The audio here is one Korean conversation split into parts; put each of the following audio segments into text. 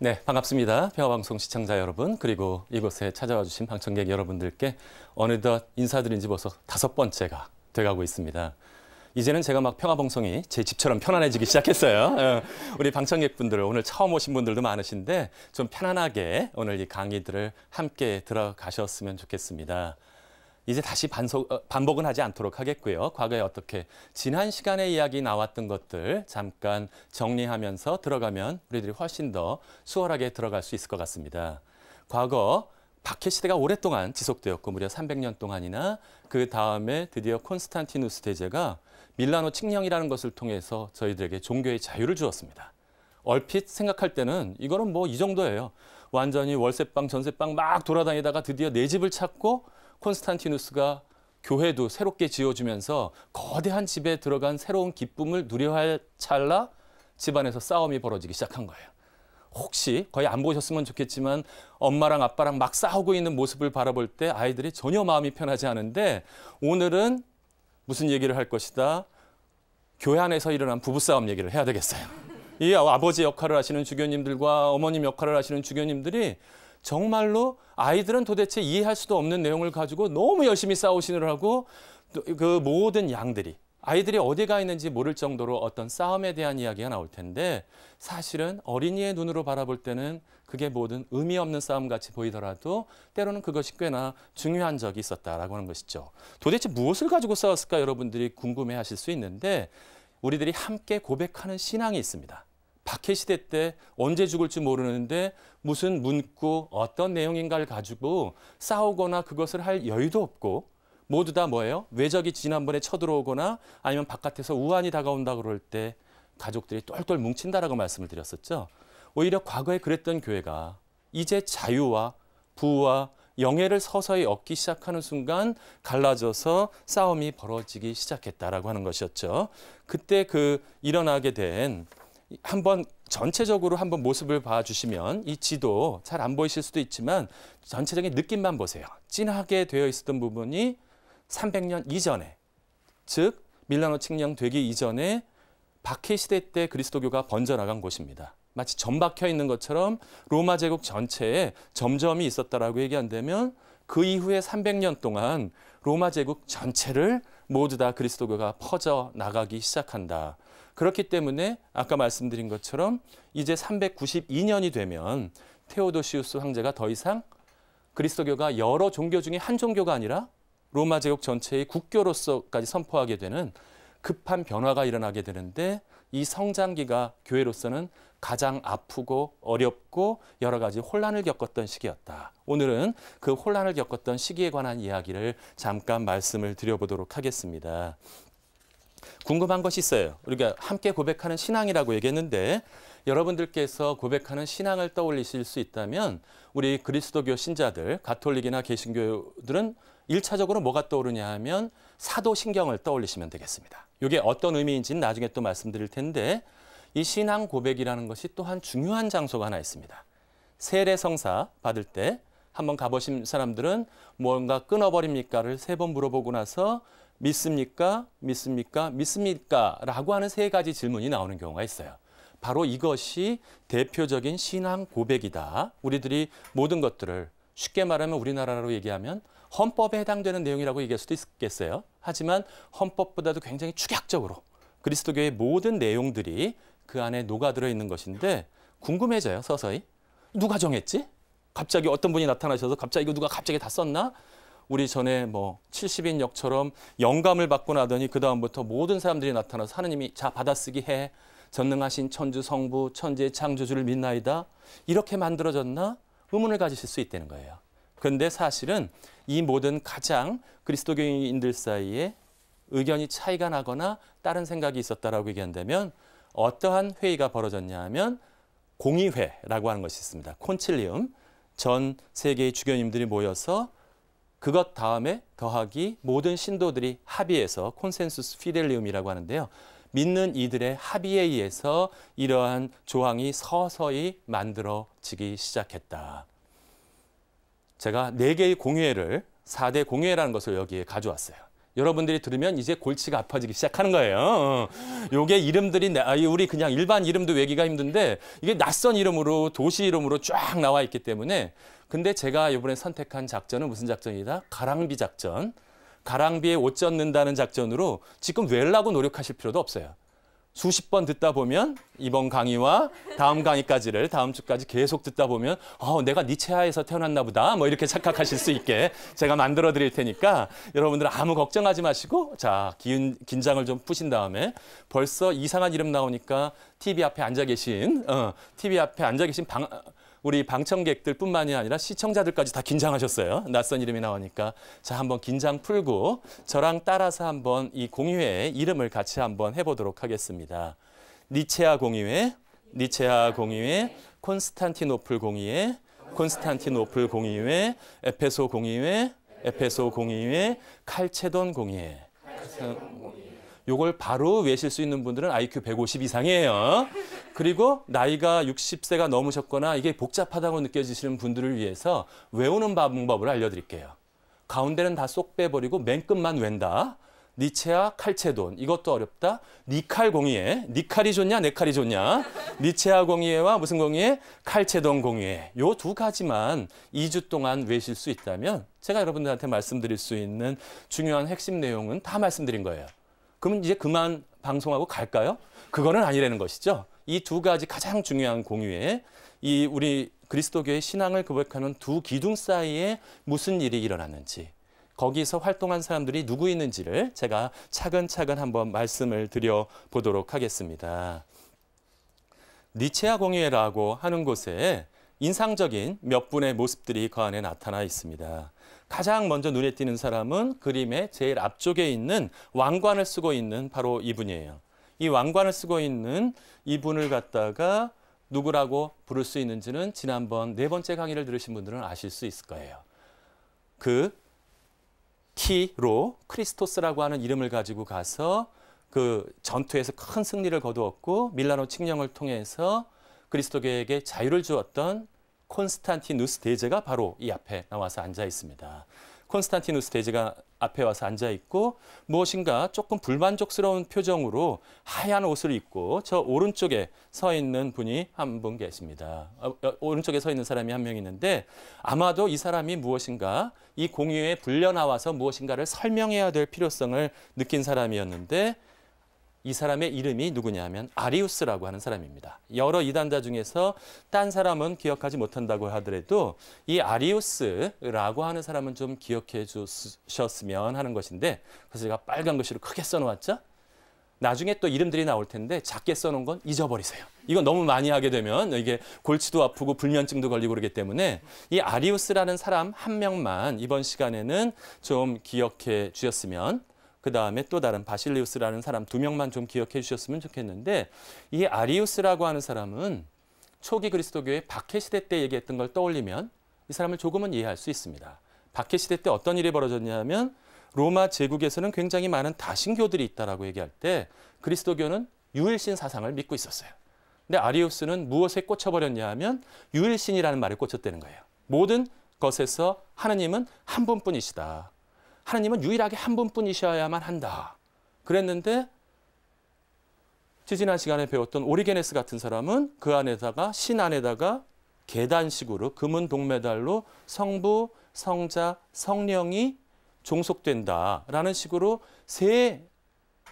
네, 반갑습니다. 평화방송 시청자 여러분, 그리고 이곳에 찾아와 주신 방청객 여러분들께 어느덧 인사드린 지 벌써 5번째가 돼가고 있습니다. 이제는 제가 막 평화방송이 제 집처럼 편안해지기 시작했어요. 우리 방청객분들, 오늘 처음 오신 분들도 많으신데 좀 편안하게 오늘 이 강의들을 함께 들어가셨으면 좋겠습니다. 이제 다시 반복은 하지 않도록 하겠고요. 과거에 어떻게 지난 시간에 이야기 나왔던 것들 잠깐 정리하면서 들어가면 우리들이 훨씬 더 수월하게 들어갈 수 있을 것 같습니다. 과거 박해 시대가 오랫동안 지속되었고 무려 300년 동안이나 그 다음에 드디어 콘스탄티누스 대제가 밀라노 칙령이라는 것을 통해서 저희들에게 종교의 자유를 주었습니다. 얼핏 생각할 때는 이거는 뭐 이 정도예요. 완전히 월세방, 전세방 막 돌아다니다가 드디어 내 집을 찾고 콘스탄티누스가 교회도 새롭게 지어주면서 거대한 집에 들어간 새로운 기쁨을 누려야 할 찰나 집안에서 싸움이 벌어지기 시작한 거예요. 혹시 거의 안 보셨으면 좋겠지만 엄마랑 아빠랑 막 싸우고 있는 모습을 바라볼 때 아이들이 전혀 마음이 편하지 않은데 오늘은 무슨 얘기를 할 것이다? 교회 안에서 일어난 부부싸움 얘기를 해야 되겠어요. 이 아버지 역할을 하시는 주교님들과 어머님 역할을 하시는 주교님들이 정말로 아이들은 도대체 이해할 수도 없는 내용을 가지고 너무 열심히 싸우시느라고 그 모든 양들이 아이들이 어디 가 있는지 모를 정도로 어떤 싸움에 대한 이야기가 나올 텐데 사실은 어린이의 눈으로 바라볼 때는 그게 모든 의미 없는 싸움 같이 보이더라도 때로는 그것이 꽤나 중요한 적이 있었다라고 하는 것이죠. 도대체 무엇을 가지고 싸웠을까 여러분들이 궁금해하실 수 있는데 우리들이 함께 고백하는 신앙이 있습니다. 박해 시대 때 언제 죽을지 모르는데 무슨 문구 어떤 내용인가를 가지고 싸우거나 그것을 할 여유도 없고 모두 다 뭐예요? 외적이 지난번에 쳐들어오거나 아니면 바깥에서 우환이 다가온다 그럴 때 가족들이 똘똘 뭉친다라고 말씀을 드렸었죠. 오히려 과거에 그랬던 교회가 이제 자유와 부와 영예를 서서히 얻기 시작하는 순간 갈라져서 싸움이 벌어지기 시작했다라고 하는 것이었죠. 그때 일어나게 된 한번 전체적으로 한번 모습을 봐주시면 이 지도 잘 안 보이실 수도 있지만 전체적인 느낌만 보세요. 진하게 되어 있었던 부분이 300년 이전에 즉 밀라노 칙령 되기 이전에 박해 시대 때 그리스도교가 번져나간 곳입니다. 마치 점 박혀 있는 것처럼 로마 제국 전체에 점점이 있었다라고 얘기한다면 그 이후에 300년 동안 로마 제국 전체를 모두 다 그리스도교가 퍼져나가기 시작한다. 그렇기 때문에 아까 말씀드린 것처럼 이제 392년이 되면 테오도시우스 황제가 더 이상 그리스도교가 여러 종교 중에 한 종교가 아니라 로마 제국 전체의 국교로서까지 선포하게 되는 급한 변화가 일어나게 되는데 이 성장기가 교회로서는 가장 아프고 어렵고 여러 가지 혼란을 겪었던 시기였다. 오늘은 그 혼란을 겪었던 시기에 관한 이야기를 잠깐 말씀을 드려보도록 하겠습니다. 궁금한 것이 있어요. 우리가 함께 고백하는 신앙이라고 얘기했는데 여러분들께서 고백하는 신앙을 떠올리실 수 있다면 우리 그리스도교 신자들, 가톨릭이나 개신교들은 1차적으로 뭐가 떠오르냐 하면 사도신경을 떠올리시면 되겠습니다. 이게 어떤 의미인지는 나중에 또 말씀드릴 텐데 이 신앙 고백이라는 것이 또한 중요한 장소가 하나 있습니다. 세례성사 받을 때 한번 가보신 사람들은 뭔가 끊어버립니까를 3번 물어보고 나서 믿습니까? 믿습니까? 믿습니까? 라고 하는 3가지 질문이 나오는 경우가 있어요. 바로 이것이 대표적인 신앙 고백이다. 우리들이 모든 것들을 쉽게 말하면 우리나라로 얘기하면 헌법에 해당되는 내용이라고 얘기할 수도 있겠어요. 하지만 헌법보다도 굉장히 축약적으로 그리스도교의 모든 내용들이 그 안에 녹아들어 있는 것인데 궁금해져요, 서서히. 누가 정했지? 갑자기 어떤 분이 나타나셔서 갑자기 이거 누가 갑자기 다 썼나? 우리 전에 70인역처럼 영감을 받고 나더니 그다음부터 모든 사람들이 나타나서 하느님이 자 받아쓰기 해. 전능하신 천주 성부 천지의 창조주를 믿나이다. 이렇게 만들어졌나? 의문을 가지실 수 있다는 거예요. 그런데 사실은 이 모든 가장 그리스도교인들 사이에 의견이 차이가 나거나 다른 생각이 있었다라고 얘기한다면 어떠한 회의가 벌어졌냐 하면 공의회라고 하는 것이 있습니다. 콘칠리움. 전 세계의 주교님들이 모여서 그것 다음에 더하기 모든 신도들이 합의해서 콘센수스 피델리움이라고 하는데요. 믿는 이들의 합의에 의해서 이러한 조항이 서서히 만들어지기 시작했다. 제가 4개의 공의회를 4대 공의회라는 것을 여기에 가져왔어요. 여러분들이 들으면 이제 골치가 아파지기 시작하는 거예요. 요게 이름들이 우리 그냥 일반 이름도 외기가 힘든데 이게 낯선 이름으로 도시 이름으로 쫙 나와 있기 때문에 근데 제가 이번에 선택한 작전은 무슨 작전이다? 가랑비 작전. 가랑비에 옷 젖는다는 작전으로 지금 외우려고 노력하실 필요도 없어요. 수십 번 듣다 보면 이번 강의와 다음 강의까지를 다음 주까지 계속 듣다 보면 내가 니체하에서 태어났나 보다 뭐 이렇게 착각하실 수 있게 제가 만들어 드릴 테니까 여러분들 아무 걱정하지 마시고 자 긴장을 좀 푸신 다음에 벌써 이상한 이름 나오니까 TV 앞에 앉아 계신 우리 방청객들뿐만이 아니라 시청자들까지 다 긴장하셨어요. 낯선 이름이 나오니까. 자, 한번 긴장 풀고 저랑 따라서 한번 이 공유회 이름을 같이 한번 해보도록 하겠습니다. 니체아 공유회, 니체아 공유회, 콘스탄티노플 공유회, 콘스탄티노플 공유회, 에페소 공유회, 에페소 공유회, 칼체돈 공유회. 요걸 바로 외실 수 있는 분들은 IQ 150 이상이에요. 그리고 나이가 60세가 넘으셨거나 이게 복잡하다고 느껴지시는 분들을 위해서 외우는 방법을 알려드릴게요. 가운데는 다 쏙 빼버리고 맨 끝만 웬다. 니체아 칼체돈 이것도 어렵다. 니칼 공의회. 니칼이 좋냐 내 칼이 좋냐. 니체아 공의회와 무슨 공의회? 칼체돈 공의회. 요 두 가지만 2주 동안 외실 수 있다면 제가 여러분들한테 말씀드릴 수 있는 중요한 핵심 내용은 다 말씀드린 거예요. 그러면 이제 그만 방송하고 갈까요? 그거는 아니라는 것이죠. 이 두 가지 가장 중요한 공유에 이 우리 그리스도교의 신앙을 고백하는 두 기둥 사이에 무슨 일이 일어났는지 거기서 활동한 사람들이 누구 있는지를 제가 차근차근 한번 말씀을 드려보도록 하겠습니다. 니체아 공유회라고 하는 곳에 인상적인 몇 분의 모습들이 그 안에 나타나 있습니다. 가장 먼저 눈에 띄는 사람은 그림의 제일 앞쪽에 있는 왕관을 쓰고 있는 바로 이분이에요. 이 왕관을 쓰고 있는 이분을 갖다가 누구라고 부를 수 있는지는 지난번 4번째 강의를 들으신 분들은 아실 수 있을 거예요. 그 티로 크리스토스라고 하는 이름을 가지고 가서 그 전투에서 큰 승리를 거두었고 밀라노 칙령을 통해서 그리스도교에게 자유를 주었던 콘스탄티누스 대제가 바로 이 앞에 나와서 앉아 있습니다. 콘스탄티누스 대제가 앞에 와서 앉아 있고 무엇인가 조금 불만족스러운 표정으로 하얀 옷을 입고 저 오른쪽에 서 있는 분이 한 분 계십니다. 오른쪽에 서 있는 사람이 한 명 있는데 아마도 이 사람이 무엇인가 이 공유에 불려 나와서 무엇인가를 설명해야 될 필요성을 느낀 사람이었는데 이 사람의 이름이 누구냐면 아리우스라고 하는 사람입니다. 여러 이단자 중에서 딴 사람은 기억하지 못한다고 하더라도 이 아리우스라고 하는 사람은 좀 기억해 주셨으면 하는 것인데 그래서 제가 빨간 글씨로 크게 써놓았죠. 나중에 또 이름들이 나올 텐데 작게 써놓은 건 잊어버리세요. 이건 너무 많이 하게 되면 이게 골치도 아프고 불면증도 걸리고 그러기 때문에 이 아리우스라는 사람 한 명만 이번 시간에는 좀 기억해 주셨으면 그 다음에 또 다른 바실리우스라는 사람 2명만 좀 기억해 주셨으면 좋겠는데 이 아리우스라고 하는 사람은 초기 그리스도교의 박해시대 때 얘기했던 걸 떠올리면 이 사람을 조금은 이해할 수 있습니다. 박해시대 때 어떤 일이 벌어졌냐면 로마 제국에서는 굉장히 많은 다신교들이 있다라고 얘기할 때 그리스도교는 유일신 사상을 믿고 있었어요. 근데 아리우스는 무엇에 꽂혀버렸냐 하면 유일신이라는 말에 꽂혔다는 거예요. 모든 것에서 하느님은 한 분뿐이시다. 하나님은 유일하게 한 분뿐이셔야만 한다. 그랬는데 지난 시간에 배웠던 오리게네스 같은 사람은 그 안에다가 신 안에다가 계단식으로 금은 동메달로 성부, 성자, 성령이 종속된다라는 식으로 세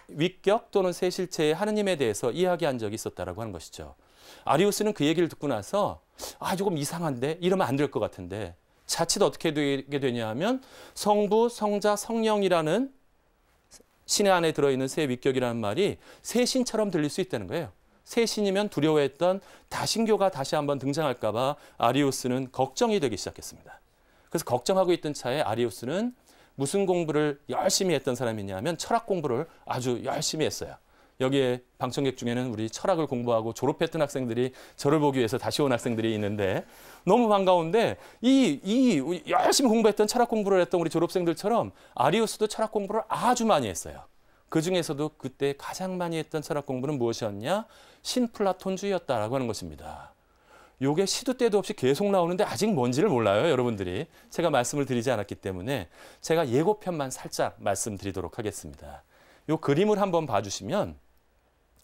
위격 또는 세 실체의 하느님에 대해서 이야기한 적이 있었다라고 하는 것이죠. 아리우스는 그 얘기를 듣고 나서 조금 이상한데 이러면 안 될 것 같은데 자칫 어떻게 되게 되냐 하면 성부, 성자, 성령이라는 신의 안에 들어있는 세 위격이라는 말이 세 신처럼 들릴 수 있다는 거예요. 세 신이면 두려워했던 다신교가 다시 한번 등장할까 봐 아리우스는 걱정이 되기 시작했습니다. 그래서 걱정하고 있던 차에 아리우스는 무슨 공부를 열심히 했던 사람이냐면 철학 공부를 아주 열심히 했어요. 여기에 방청객 중에는 우리 철학을 공부하고 졸업했던 학생들이 저를 보기 위해서 다시 온 학생들이 있는데 너무 반가운데 이 열심히 공부했던 철학 공부를 했던 우리 졸업생들처럼 아리우스도 철학 공부를 아주 많이 했어요. 그중에서도 그때 가장 많이 했던 철학 공부는 무엇이었냐? 신플라톤주의였다라고 하는 것입니다. 요게 시도 때도 없이 계속 나오는데 아직 뭔지를 몰라요, 여러분들이. 제가 말씀을 드리지 않았기 때문에 제가 예고편만 살짝 말씀드리도록 하겠습니다. 요 그림을 한번 봐주시면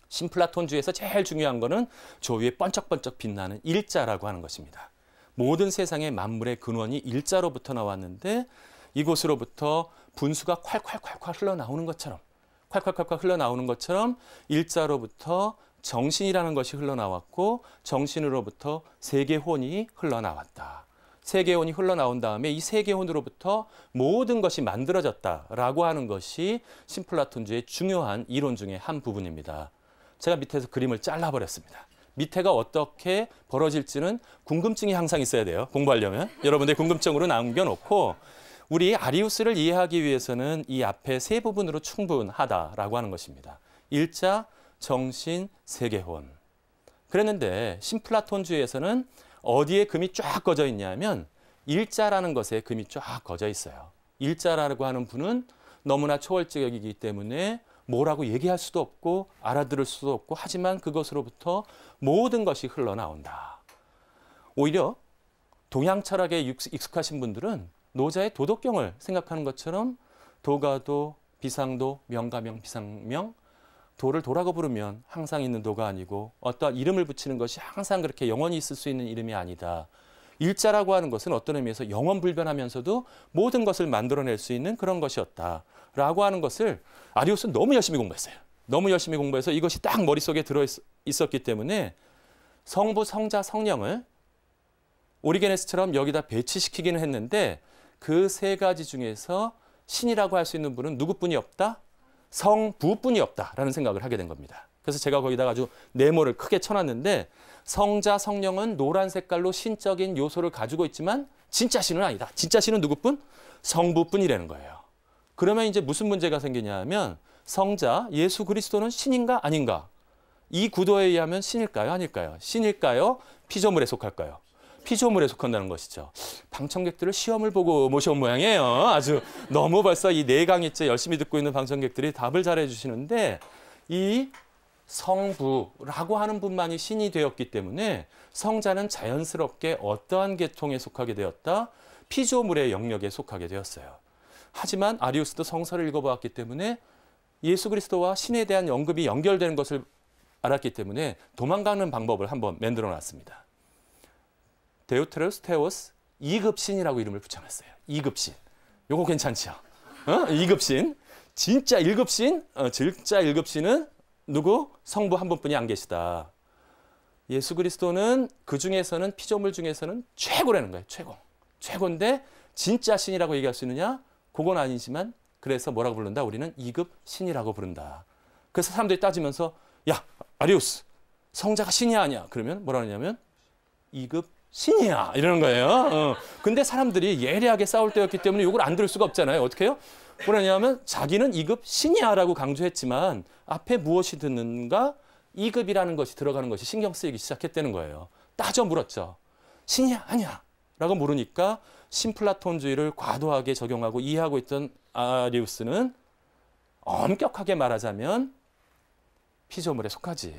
신플라톤주의에서 제일 중요한 거는 저 위에 번쩍번쩍 빛나는 일자라고 하는 것입니다. 모든 세상의 만물의 근원이 일자로부터 나왔는데 이곳으로부터 분수가 콸콸콸콸 흘러나오는 것처럼 콸콸콸콸 흘러나오는 것처럼 일자로부터 정신이라는 것이 흘러나왔고 정신으로부터 세계혼이 흘러나왔다. 세계혼이 흘러나온 다음에 이 세계혼으로부터 모든 것이 만들어졌다라고 하는 것이 신플라톤주의 중요한 이론 중에 한 부분입니다. 제가 밑에서 그림을 잘라버렸습니다. 밑에가 어떻게 벌어질지는 궁금증이 항상 있어야 돼요. 공부하려면. 여러분들 궁금증으로 남겨놓고 우리 아리우스를 이해하기 위해서는 이 앞에 세 부분으로 충분하다라고 하는 것입니다. 일자, 정신, 세계혼. 그랬는데 신플라톤주의에서는 어디에 금이 쫙 꺼져 있냐면 일자라는 것에 금이 쫙 꺼져 있어요. 일자라고 하는 분은 너무나 초월적이기 때문에 뭐라고 얘기할 수도 없고 알아들을 수도 없고 하지만 그것으로부터 모든 것이 흘러나온다. 오히려 동양 철학에 익숙하신 분들은 노자의 도덕경을 생각하는 것처럼 도가도, 비상도, 명가명, 비상명, 도를 도라고 부르면 항상 있는 도가 아니고 어떠한 이름을 붙이는 것이 항상 그렇게 영원히 있을 수 있는 이름이 아니다. 일자라고 하는 것은 어떤 의미에서 영원불변하면서도 모든 것을 만들어낼 수 있는 그런 것이었다라고 하는 것을 아리우스는 너무 열심히 공부했어요. 너무 열심히 공부해서 이것이 딱 머릿속에 들어있었기 때문에 성부, 성자, 성령을 오리게네스처럼 여기다 배치시키기는 했는데 그 세 가지 중에서 신이라고 할 수 있는 분은 누구뿐이 없다? 성부뿐이 없다라는 생각을 하게 된 겁니다. 그래서 제가 거기다가 아주 네모를 크게 쳐놨는데 성자, 성령은 노란 색깔로 신적인 요소를 가지고 있지만 진짜 신은 아니다. 진짜 신은 누구뿐? 성부뿐이라는 거예요. 그러면 이제 무슨 문제가 생기냐 하면 성자, 예수 그리스도는 신인가 아닌가? 이 구도에 의하면 신일까요? 아닐까요? 신일까요? 피조물에 속할까요? 피조물에 속한다는 것이죠. 방청객들을 시험을 보고 모셔온 모양이에요. 아주 너무 벌써 이 4강일째 열심히 듣고 있는 방청객들이 답을 잘해 주시는데 이 성부라고 하는 분만이 신이 되었기 때문에 성자는 자연스럽게 어떠한 계통에 속하게 되었다? 피조물의 영역에 속하게 되었어요. 하지만 아리우스도 성서를 읽어보았기 때문에 예수 그리스도와 신에 대한 언급이 연결되는 것을 알았기 때문에 도망가는 방법을 한번 만들어 놨습니다. 데우테로스 테오스 2급 신이라고 이름을 붙여놨어요. 2급 신. 요거 괜찮죠? 2급 신. 진짜 1급 신? 진짜 1급 신은 누구? 성부 한 분뿐이 안 계시다. 예수 그리스도는 그 중에서는 피조물 중에서는 최고라는 거예요. 최고. 최고인데 진짜 신이라고 얘기할 수 있느냐? 그건 아니지만 그래서 뭐라고 부른다? 우리는 2급 신이라고 부른다. 그래서 사람들이 따지면서 야, 아리우스 성자가 신이야 아니야? 그러면 뭐라 하냐면 2급 신이야 이러는 거예요. 근데 사람들이 예리하게 싸울 때였기 때문에 이걸 안 들을 수가 없잖아요. 어떻게 해요? 뭐냐면 자기는 2급 신이야라고 강조했지만 앞에 무엇이 듣는가? 2급이라는 것이 들어가는 것이 신경 쓰이기 시작했다는 거예요. 따져 물었죠. 신이야 아니야? 라고 물으니까 신플라톤주의를 과도하게 적용하고 이해하고 있던 아리우스는 엄격하게 말하자면 피조물에 속하지.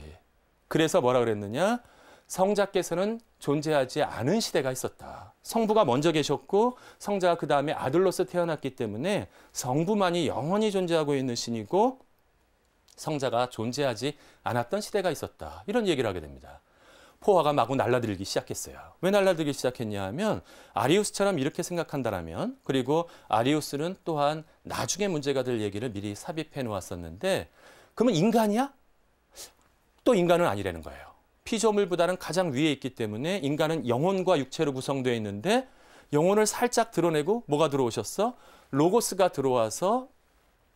그래서 뭐라 그랬느냐? 성자께서는 존재하지 않은 시대가 있었다. 성부가 먼저 계셨고 성자가 그 다음에 아들로서 태어났기 때문에 성부만이 영원히 존재하고 있는 신이고 성자가 존재하지 않았던 시대가 있었다. 이런 얘기를 하게 됩니다. 포화가 마구 날아들기 시작했어요. 왜 날아들기 시작했냐 하면 아리우스처럼 이렇게 생각한다라면 그리고 아리우스는 또한 나중에 문제가 될 얘기를 미리 삽입해 놓았었는데 그러면 인간이야? 또 인간은 아니라는 거예요. 피조물보다는 가장 위에 있기 때문에 인간은 영혼과 육체로 구성되어 있는데 영혼을 살짝 드러내고 뭐가 들어오셨어? 로고스가 들어와서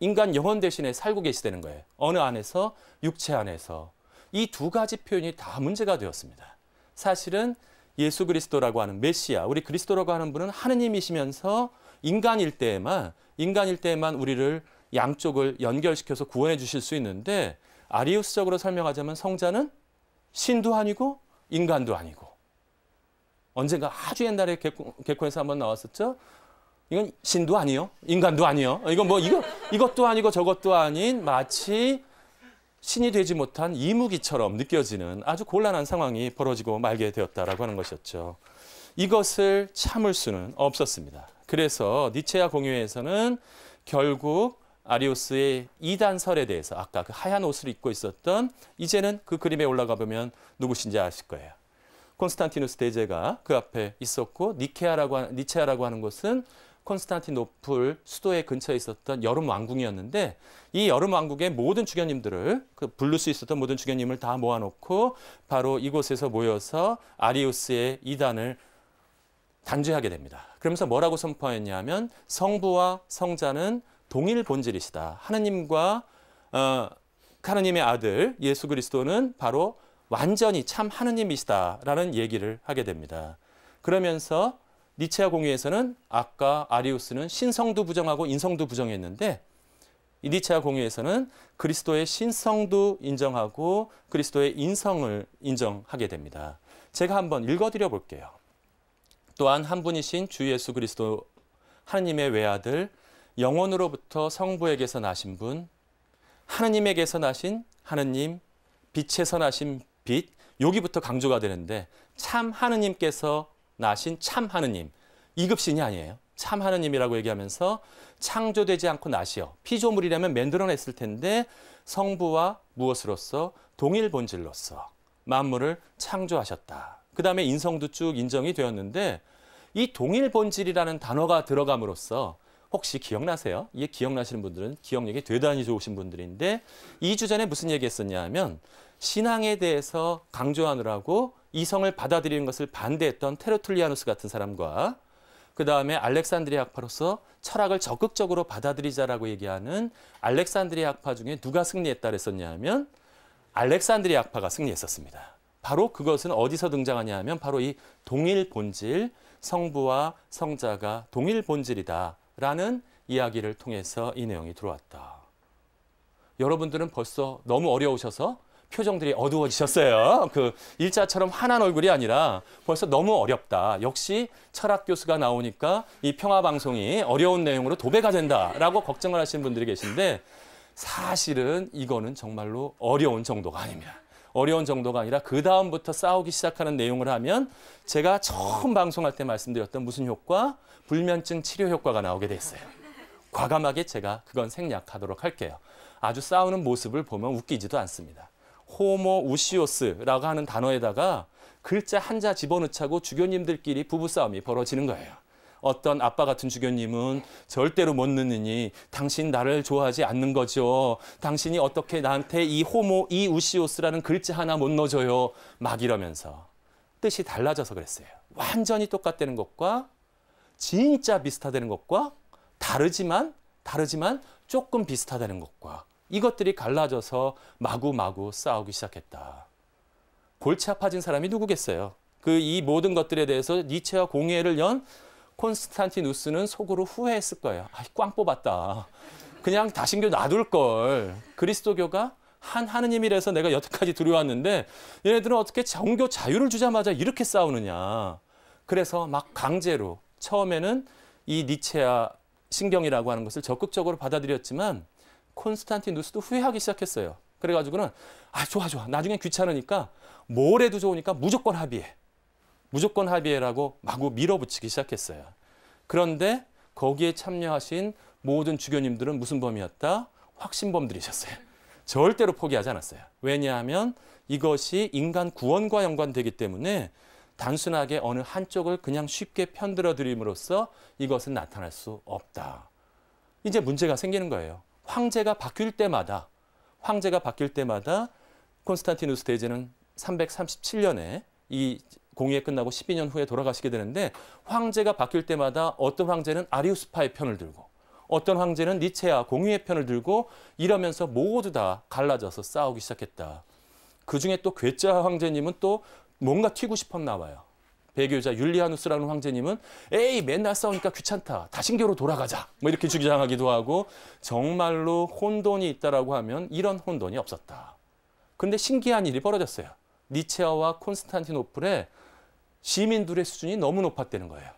인간 영혼 대신에 살고 계시다는 거예요. 어느 안에서? 육체 안에서. 이 두 가지 표현이 다 문제가 되었습니다. 사실은 예수 그리스도라고 하는 메시아, 우리 그리스도라고 하는 분은 하느님이시면서 인간일 때에만 우리를 양쪽을 연결시켜서 구원해 주실 수 있는데 아리우스적으로 설명하자면 성자는 신도 아니고 인간도 아니고 언젠가 아주 옛날에 개콘에서 한번 나왔었죠. 이건 신도 아니요, 인간도 아니요. 이건 뭐 이것도 아니고 저것도 아닌 마치 신이 되지 못한 이무기처럼 느껴지는 아주 곤란한 상황이 벌어지고 말게 되었다라고 하는 것이었죠. 이것을 참을 수는 없었습니다. 그래서 니체아 공회에서는 결국 아리우스의 이단설에 대해서 아까 그 하얀 옷을 입고 있었던, 이제는 그 그림에 올라가 보면 누구신지 아실 거예요. 콘스탄티누스 대제가 그 앞에 있었고, 니체아라고 하는 곳은 콘스탄티노플 수도의 근처에 있었던 여름 왕궁이었는데, 이 여름 왕국의 모든 주교님들을, 그 부를 수 있었던 모든 주교님을 다 모아놓고 바로 이곳에서 모여서 아리우스의 이단을 단죄하게 됩니다. 그러면서 뭐라고 선포했냐면, 성부와 성자는 동일 본질이시다. 하느님의 아들 예수 그리스도는 바로 완전히 참 하느님이시다라는 얘기를 하게 됩니다. 그러면서 니체아 공의에서는 아까 아리우스는 신성도 부정하고 인성도 부정했는데, 이 니체아 공의에서는 그리스도의 신성도 인정하고 그리스도의 인성을 인정하게 됩니다. 제가 한번 읽어드려 볼게요. 또한 한 분이신 주 예수 그리스도 하느님의 외아들, 영원으로부터 성부에게서 나신 분, 하느님에게서 나신 하느님, 빛에서 나신 빛, 여기부터 강조가 되는데, 참 하느님께서 나신 참 하느님, 2급신이 아니에요. 참 하느님이라고 얘기하면서 창조되지 않고 나시어, 피조물이라면 만들어냈을 텐데 성부와 무엇으로서? 동일 본질로서 만물을 창조하셨다. 그 다음에 인성도 쭉 인정이 되었는데, 이 동일 본질이라는 단어가 들어감으로써, 혹시 기억나세요? 이게 기억나시는 분들은 기억력이 대단히 좋으신 분들인데, 2주 전에 무슨 얘기했었냐 하면, 신앙에 대해서 강조하느라고 이성을 받아들이는 것을 반대했던 테르툴리아누스 같은 사람과, 그 다음에 알렉산드리아 학파로서 철학을 적극적으로 받아들이자라고 얘기하는 알렉산드리아 학파 중에 누가 승리했다 그랬었냐 하면 알렉산드리아 학파가 승리했었습니다. 바로 그것은 어디서 등장하냐 하면 바로 이 동일 본질, 성부와 성자가 동일 본질이다라는 이야기를 통해서 이 내용이 들어왔다. 여러분들은 벌써 너무 어려우셔서 표정들이 어두워지셨어요. 그 일자처럼 환한 얼굴이 아니라 벌써 너무 어렵다. 역시 철학 교수가 나오니까 이 평화방송이 어려운 내용으로 도배가 된다라고 걱정을 하시는 분들이 계신데, 사실은 이거는 정말로 어려운 정도가 아닙니다. 어려운 정도가 아니라 그 다음부터 싸우기 시작하는 내용을 하면 제가 처음 방송할 때 말씀드렸던 무슨 효과? 불면증 치료 효과가 나오게 돼 있어요. 과감하게 제가 그건 생략하도록 할게요. 아주 싸우는 모습을 보면 웃기지도 않습니다. 호모 우시오스라고 하는 단어에다가 글자 한자 집어넣자고 주교님들끼리 부부싸움이 벌어지는 거예요. 어떤 아빠 같은 주교님은 절대로 못 넣느니 당신 나를 좋아하지 않는 거죠. 당신이 어떻게 나한테 이 호모 이 우시오스라는 글자 하나 못 넣어줘요. 막 이러면서 뜻이 달라져서 그랬어요. 완전히 똑같다는 것과 진짜 비슷하다는 것과 다르지만 조금 비슷하다는 것과 이것들이 갈라져서 마구마구 싸우기 시작했다. 골치 아파진 사람이 누구겠어요? 이 모든 것들에 대해서 니체와 공의회를 연 콘스탄티누스는 속으로 후회했을 거예요. 꽝 뽑았다. 그냥 다신교 놔둘 걸. 그리스도교가 한 하느님이라서 내가 여태까지 들어왔는데 얘네들은 어떻게 정교 자유를 주자마자 이렇게 싸우느냐. 그래서 막 강제로 처음에는 이 니체아 신경이라고 하는 것을 적극적으로 받아들였지만 콘스탄티누스도 후회하기 시작했어요. 그래가지고는 좋아. 나중에 귀찮으니까 뭘 해도 좋으니까 무조건 합의해. 무조건 합의해라고 마구 밀어붙이기 시작했어요. 그런데 거기에 참여하신 모든 주교님들은 무슨 범이었다? 확신범들이셨어요. 절대로 포기하지 않았어요. 왜냐하면 이것이 인간 구원과 연관되기 때문에 단순하게 어느 한쪽을 그냥 쉽게 편들어 드림으로써 이것은 나타날 수 없다. 이제 문제가 생기는 거예요. 황제가 바뀔 때마다 콘스탄티누스 대제는 337년에 이 공의회 끝나고 12년 후에 돌아가시게 되는데, 황제가 바뀔 때마다 어떤 황제는 아리우스파의 편을 들고 어떤 황제는 니체아 공의회 편을 들고 이러면서 모두 다 갈라져서 싸우기 시작했다. 그중에 또 괴짜 황제님은 또 뭔가 튀고 싶었나 봐요. 배교자 율리아누스라는 황제님은 에이 맨날 싸우니까 귀찮다. 다신교로 돌아가자. 뭐 이렇게 주장하기도 하고, 정말로 혼돈이 있다라고 하면 이런 혼돈이 없었다. 그런데 신기한 일이 벌어졌어요. 니체아와 콘스탄티노플의 시민들의 수준이 너무 높았다는 거예요.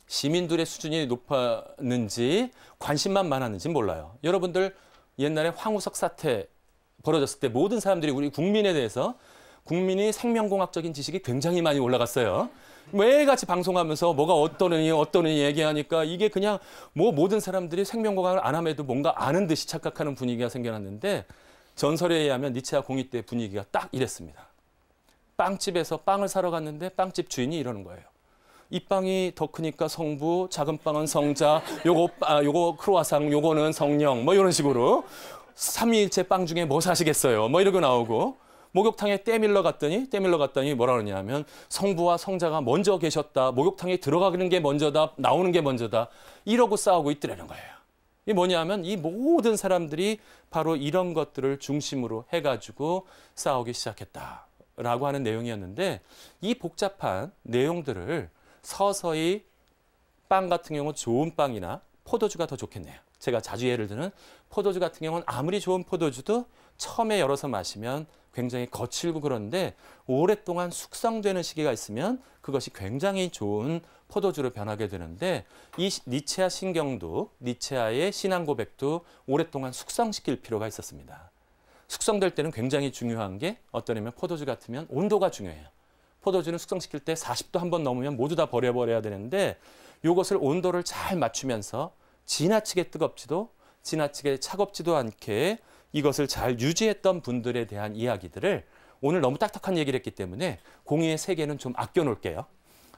시민들의 수준이 높았는지 관심만 많았는지 몰라요. 여러분들 옛날에 황우석 사태 벌어졌을 때 모든 사람들이 우리 국민에 대해서 국민이 생명공학적인 지식이 굉장히 많이 올라갔어요. 매일같이 방송하면서 뭐가 어떠느니 얘기하니까 이게 그냥 뭐 모든 사람들이 생명공학을 안 함에도 뭔가 아는 듯이 착각하는 분위기가 생겨났는데 전설에 의하면 니체아 공의 때 분위기가 딱 이랬습니다. 빵집에서 빵을 사러 갔는데 빵집 주인이 이러는 거예요. 이 빵이 더 크니까 성부, 작은 빵은 성자, 요거 크로아상, 요거는 성령, 뭐 이런 식으로 삼위일체 빵 중에 뭐 사시겠어요? 뭐 이러고 나오고 목욕탕에 때밀러 갔더니 뭐라 그러냐면 성부와 성자가 먼저 계셨다. 목욕탕에 들어가는 게 먼저다. 나오는 게 먼저다. 이러고 싸우고 있더라는 거예요. 이게 뭐냐면 이 모든 사람들이 바로 이런 것들을 중심으로 해가지고 싸우기 시작했다라고 하는 내용이었는데 이 복잡한 내용들을 서서히 빵 같은 경우는 좋은 빵이나 포도주가 더 좋겠네요. 제가 자주 예를 드는 포도주 같은 경우는 아무리 좋은 포도주도 처음에 열어서 마시면 굉장히 거칠고 그런데 오랫동안 숙성되는 시기가 있으면 그것이 굉장히 좋은 포도주로 변하게 되는데 이 니체아 신경도 니체아의 신앙 고백도 오랫동안 숙성시킬 필요가 있었습니다. 숙성될 때는 굉장히 중요한 게 어떠냐면 포도주 같으면 온도가 중요해요. 포도주는 숙성시킬 때 40도 한번 넘으면 모두 다 버려야 되는데 이것을 온도를 잘 맞추면서 지나치게 뜨겁지도 지나치게 차갑지도 않게 이것을 잘 유지했던 분들에 대한 이야기들을 오늘 너무 딱딱한 얘기를 했기 때문에 공의의 세계는 좀 아껴놓을게요.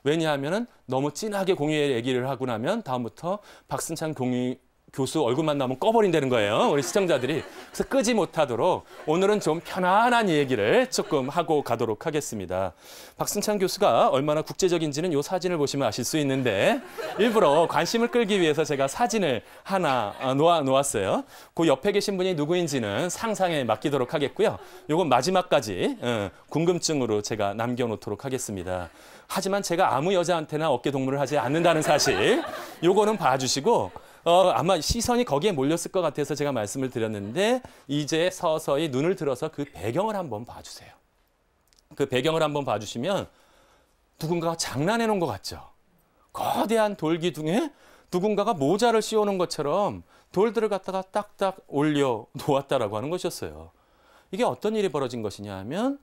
왜냐하면 너무 진하게 공의의 얘기를 하고 나면 다음부터 박승찬 공의 교수 얼굴만 나오면 꺼버린다는 거예요. 우리 시청자들이. 그래서 끄지 못하도록 오늘은 좀 편안한 얘기를 조금 하고 가도록 하겠습니다. 박승찬 교수가 얼마나 국제적인지는 이 사진을 보시면 아실 수 있는데 일부러 관심을 끌기 위해서 제가 사진을 하나 놓았어요. 그 옆에 계신 분이 누구인지는 상상에 맡기도록 하겠고요. 이건 마지막까지 궁금증으로 제가 남겨놓도록 하겠습니다. 하지만 제가 아무 여자한테나 어깨 동무를 하지 않는다는 사실 요거는 봐주시고 아마 시선이 거기에 몰렸을 것 같아서 제가 말씀을 드렸는데 이제 서서히 눈을 들어서 그 배경을 한번 봐주세요. 그 배경을 한번 봐주시면 누군가가 장난해 놓은 것 같죠? 거대한 돌기둥에 누군가가 모자를 씌워놓은 것처럼 돌들을 갖다가 딱딱 올려 놓았다라고 하는 것이었어요. 이게 어떤 일이 벌어진 것이냐 하면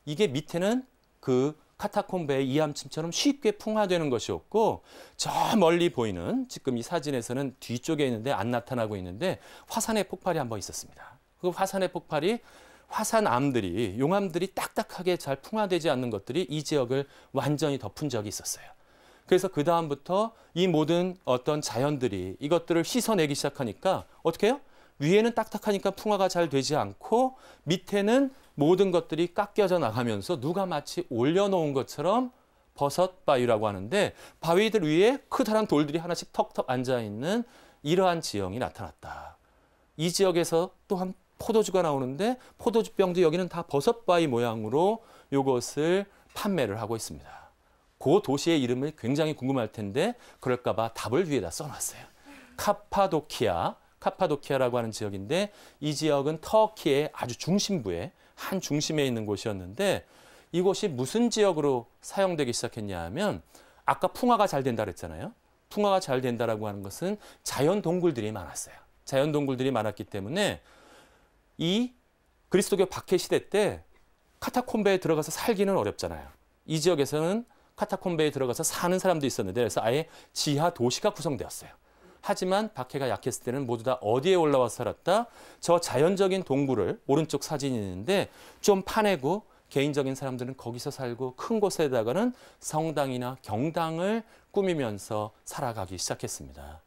이게 밑에는 그 카타콤베의 이암침처럼 쉽게 풍화되는 것이었고 저 멀리 보이는 지금 이 사진에서는 뒤쪽에 있는데 안 나타나고 있는데 화산의 폭발이 한번 있었습니다. 그 화산의 폭발이 화산암들이 용암들이 딱딱하게 잘 풍화되지 않는 것들이 이 지역을 완전히 덮은 적이 있었어요. 그래서 그 다음부터 이 모든 어떤 자연들이 이것들을 씻어내기 시작하니까 어떻게 해요? 위에는 딱딱하니까 풍화가 잘 되지 않고 밑에는 모든 것들이 깎여져 나가면서 누가 마치 올려놓은 것처럼 버섯 바위라고 하는데 바위들 위에 커다란 돌들이 하나씩 턱턱 앉아있는 이러한 지형이 나타났다. 이 지역에서 또한 포도주가 나오는데 포도주병도 여기는 다 버섯 바위 모양으로 이것을 판매를 하고 있습니다. 그 도시의 이름을 굉장히 궁금할 텐데 그럴까 봐 답을 위에다 써놨어요. 카파도키아라고 하는 지역인데 이 지역은 터키의 아주 중심부에 한 중심에 있는 곳이었는데 이곳이 무슨 지역으로 사용되기 시작했냐 하면 아까 풍화가 잘 된다 그랬잖아요. 풍화가 잘 된다라고 하는 것은 자연 동굴들이 많았어요. 자연 동굴들이 많았기 때문에 이 그리스도교 박해 시대 때 카타콤베에 들어가서 살기는 어렵잖아요. 이 지역에서는 카타콤베에 들어가서 사는 사람도 있었는데 그래서 아예 지하 도시가 구성되었어요. 하지만 박해가 약했을 때는 모두 다 어디에 올라와서 살았다? 저 자연적인 동굴을 오른쪽 사진이 있는데 좀 파내고 개인적인 사람들은 거기서 살고 큰 곳에다가는 성당이나 경당을 꾸미면서 살아가기 시작했습니다.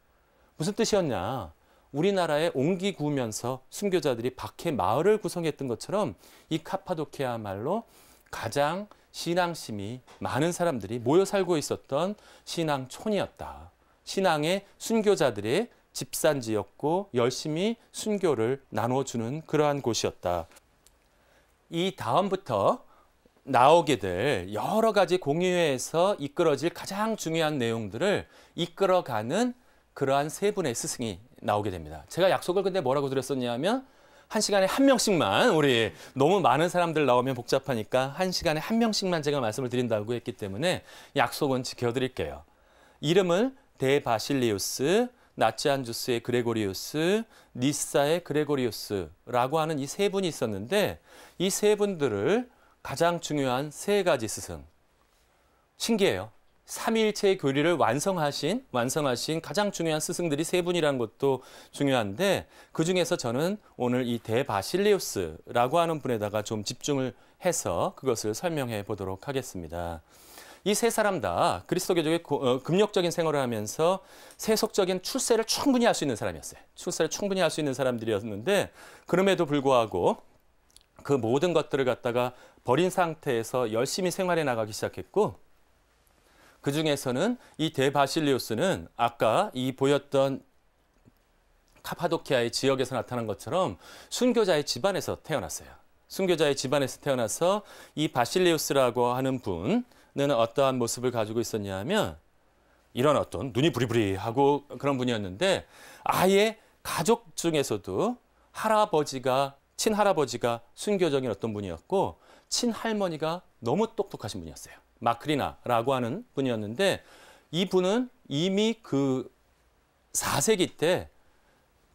무슨 뜻이었냐? 우리나라에 옹기 구우면서 순교자들이 박해 마을을 구성했던 것처럼 이 카파도키아야말로 가장 신앙심이 많은 사람들이 모여 살고 있었던 신앙촌이었다. 신앙의 순교자들의 집산지였고 열심히 순교를 나눠주는 그러한 곳이었다. 이 다음부터 나오게 될 여러 가지 공의회에서 이끌어질 가장 중요한 내용들을 이끌어가는 그러한 세 분의 스승이 나오게 됩니다. 제가 약속을 근데 뭐라고 드렸었냐면 한 시간에 한 명씩만 우리 너무 많은 사람들 나오면 복잡하니까 한 시간에 한 명씩만 제가 말씀을 드린다고 했기 때문에 약속은 지켜드릴게요. 이름을 데바실리우스, 나치안주스의 그레고리우스, 니사의 그레고리우스라고 하는 이 세 분이 있었는데 이 세 분들을 가장 중요한 세 가지 스승. 신기해요. 삼위일체의 교리를 완성하신 가장 중요한 스승들이 세 분이라는 것도 중요한데 그중에서 저는 오늘 이 대바실리우스라고 하는 분에다가 좀 집중을 해서 그것을 설명해 보도록 하겠습니다. 이 세 사람 다 그리스도교적인 금욕적인 생활을 하면서 세속적인 출세를 충분히 할 수 있는 사람이었어요. 출세를 충분히 할 수 있는 사람들이었는데 그럼에도 불구하고 그 모든 것들을 갖다가 버린 상태에서 열심히 생활해 나가기 시작했고 그 중에서는 이 대바실리우스는 아까 이 보였던 카파도키아의 지역에서 나타난 것처럼 순교자의 집안에서 태어났어요. 순교자의 집안에서 태어나서 이 바실리우스라고 하는 분은 어떠한 모습을 가지고 있었냐 하면 이런 어떤 눈이 부리부리하고 그런 분이었는데 아예 가족 중에서도 친할아버지가 순교적인 어떤 분이었고 친할머니가 너무 똑똑하신 분이었어요. 마크리나라고 하는 분이었는데 이분은 이미 그 4세기 때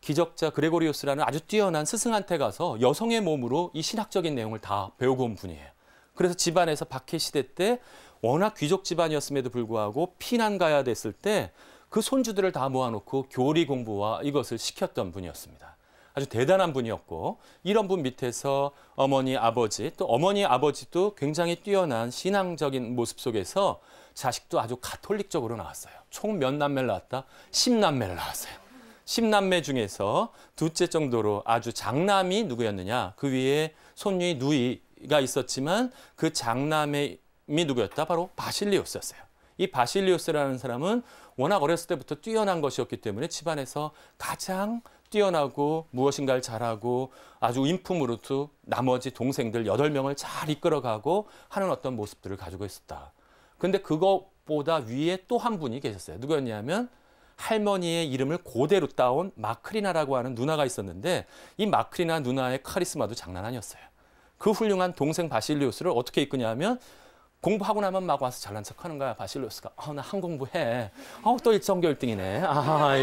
기적자 그레고리우스라는 아주 뛰어난 스승한테 가서 여성의 몸으로 이 신학적인 내용을 다 배우고 온 분이에요. 그래서 집안에서 박해 시대 때 워낙 귀족 집안이었음에도 불구하고 피난 가야 됐을 때 그 손주들을 다 모아놓고 교리 공부와 이것을 시켰던 분이었습니다. 아주 대단한 분이었고 이런 분 밑에서 어머니, 아버지 또 어머니, 아버지도 굉장히 뛰어난 신앙적인 모습 속에서 자식도 아주 가톨릭적으로 나왔어요. 총 몇 남매를 낳았다? 10남매를 낳았어요. 10남매 중에서 둘째 정도로 아주 장남이 누구였느냐? 그 위에 손녀 누이가 있었지만 그 장남이 누구였다? 바로 바실리우스였어요. 이 바실리우스라는 사람은 워낙 어렸을 때부터 뛰어난 것이었기 때문에 집안에서 가장 뛰어나고 무엇인가를 잘하고 아주 인품으로도 나머지 동생들 8명을 잘 이끌어가고 하는 어떤 모습들을 가지고 있었다. 그런데 그것보다 위에 또 한 분이 계셨어요. 누구였냐면 할머니의 이름을 그대로 따온 마크리나라고 하는 누나가 있었는데 이 마크리나 누나의 카리스마도 장난 아니었어요. 그 훌륭한 동생 바실리우스를 어떻게 이끄냐 하면 공부하고 나면 막 와서 잘난 척하는 거야. 바실리우스가. 나 항공부해. 또 일정교 1등이네.